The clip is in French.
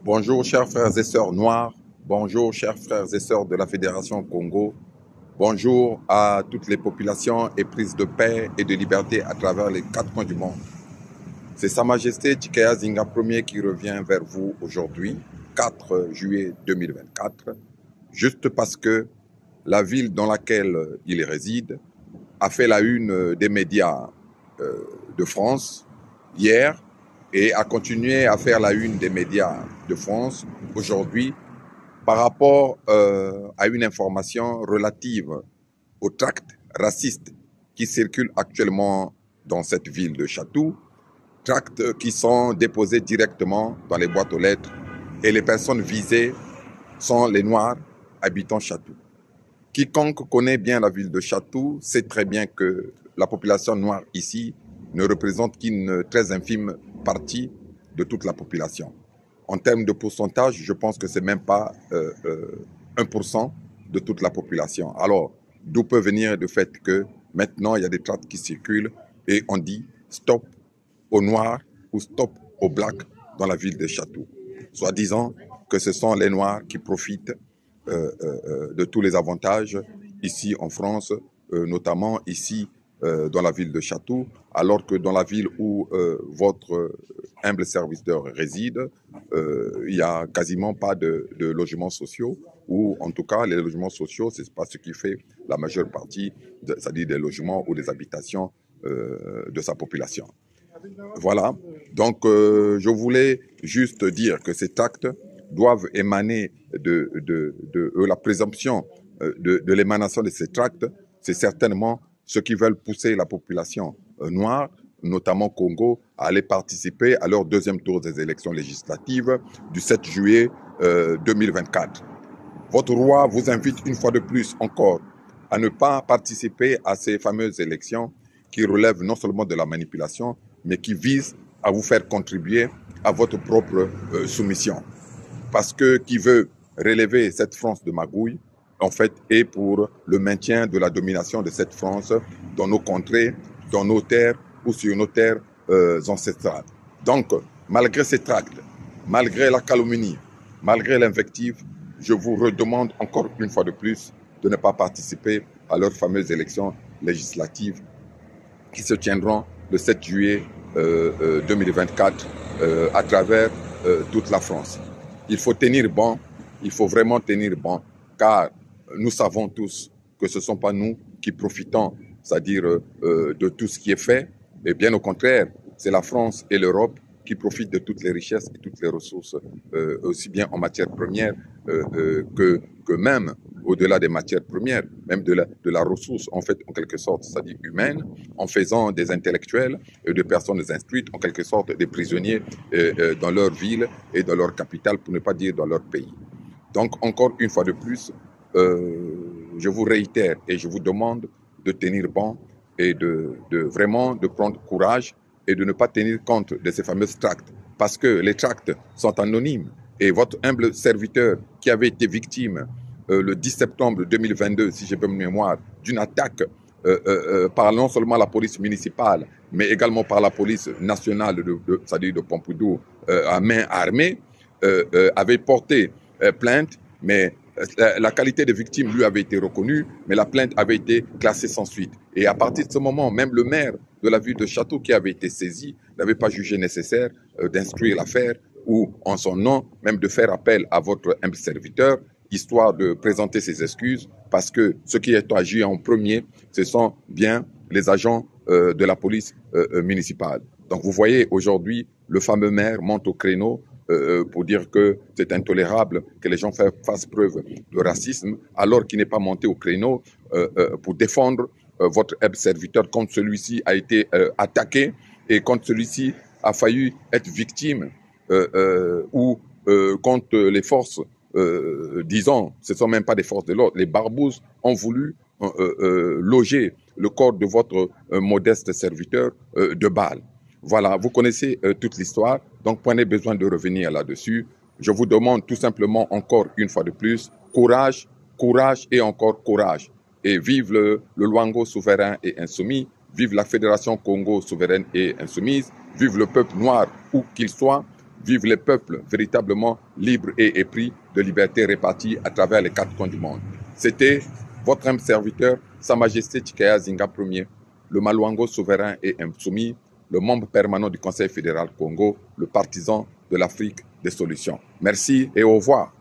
Bonjour chers frères et sœurs noirs, bonjour chers frères et sœurs de la Fédération Congo, bonjour à toutes les populations éprises de paix et de liberté à travers les 4 coins du monde. C'est Sa Majesté Tshikaya Zinga Ier qui revient vers vous aujourd'hui, 4 juillet 2024, juste parce que la ville dans laquelle il réside a fait la une des médias de France hier et a continué à faire la une des médias de France aujourd'hui par rapport à une information relative aux tracts racistes qui circulent actuellement dans cette ville de Chatou, tracts qui sont déposés directement dans les boîtes aux lettres et les personnes visées sont les Noirs habitant Chatou. Quiconque connaît bien la ville de Chatou sait très bien que la population noire ici ne représente qu'une très infime partie de toute la population. En termes de pourcentage, je pense que c'est même pas 1% de toute la population. Alors, d'où peut venir le fait que maintenant il y a des tracts qui circulent et on dit stop aux Noirs ou stop aux Blacks dans la ville de Chatou, soit disant que ce sont les Noirs qui profitent de tous les avantages ici en France, notamment ici dans la ville de Chatou, alors que dans la ville où votre humble serviteur réside, il n'y a quasiment pas de logements sociaux, ou en tout cas les logements sociaux, c'est pas ce qui fait la majeure partie, c'est-à-dire des logements ou des habitations de sa population. Voilà, donc je voulais juste dire que ces actes doivent émaner de la présomption de l'émanation de ces tracts, c'est certainement ceux qui veulent pousser la population noire, notamment Congo, à aller participer à leur deuxième tour des élections législatives du 7 juillet 2024. Votre roi vous invite une fois de plus encore à ne pas participer à ces fameuses élections qui relèvent non seulement de la manipulation, mais qui visent à vous faire contribuer à votre propre soumission. Parce que qui veut relever cette France de magouille, en fait, est pour le maintien de la domination de cette France dans nos contrées, dans nos terres ou sur nos terres ancestrales. Donc, malgré ces tracts, malgré la calomnie, malgré l'invective, je vous redemande encore une fois de plus de ne pas participer à leurs fameuses élections législatives qui se tiendront le 7 juillet 2024 à travers toute la France. Il faut tenir bon, il faut vraiment tenir bon, car nous savons tous que ce ne sont pas nous qui profitons, c'est-à-dire de tout ce qui est fait, et bien au contraire, c'est la France et l'Europe qui profitent de toutes les richesses et toutes les ressources, aussi bien en matière première que même au-delà des matières premières, même de la ressource, en fait, en quelque sorte, c'est-à-dire humaine, en faisant des intellectuels et des personnes instruites, en quelque sorte, des prisonniers dans leur ville et dans leur capitale, pour ne pas dire dans leur pays. Donc, encore une fois de plus, je vous réitère et je vous demande de tenir bon et vraiment de prendre courage et de ne pas tenir compte de ces fameux tracts, parce que les tracts sont anonymes et votre humble serviteur qui avait été victime le 10 septembre 2022, si j'ai bonne mémoire, d'une attaque par non seulement la police municipale, mais également par la police nationale, c'est-à-dire de Pompidou, à main armée, avait porté plainte, mais la qualité de victime lui avait été reconnue, mais la plainte avait été classée sans suite. Et à partir de ce moment, même le maire de la ville de Chatou qui avait été saisi n'avait pas jugé nécessaire d'instruire l'affaire ou en son nom, même de faire appel à votre humble serviteur, histoire de présenter ses excuses, parce que ceux qui ont agi en premier, ce sont bien les agents de la police municipale. Donc vous voyez, aujourd'hui, le fameux maire monte au créneau pour dire que c'est intolérable que les gens fassent preuve de racisme, alors qu'il n'est pas monté au créneau pour défendre votre humble serviteur quand celui-ci a été attaqué et quand celui-ci a failli être victime ou quand les forces disons, ce ne sont même pas des forces de l'ordre, les barbouzes ont voulu loger le corps de votre modeste serviteur de Bâle. Voilà, vous connaissez toute l'histoire, donc prenez besoin de revenir là-dessus. Je vous demande tout simplement encore une fois de plus, courage, courage et encore courage. Et vive le Luango souverain et insoumis, vive la Fédération Congo souveraine et insoumise, vive le peuple noir où qu'il soit, Vive les peuples véritablement libres et épris de liberté répartis à travers les 4 coins du monde. C'était votre humble serviteur, Sa Majesté Chikaya Zinga Ier, le Maluango souverain et insoumis, le membre permanent du Conseil fédéral Congo, le partisan de l'Afrique des solutions. Merci et au revoir.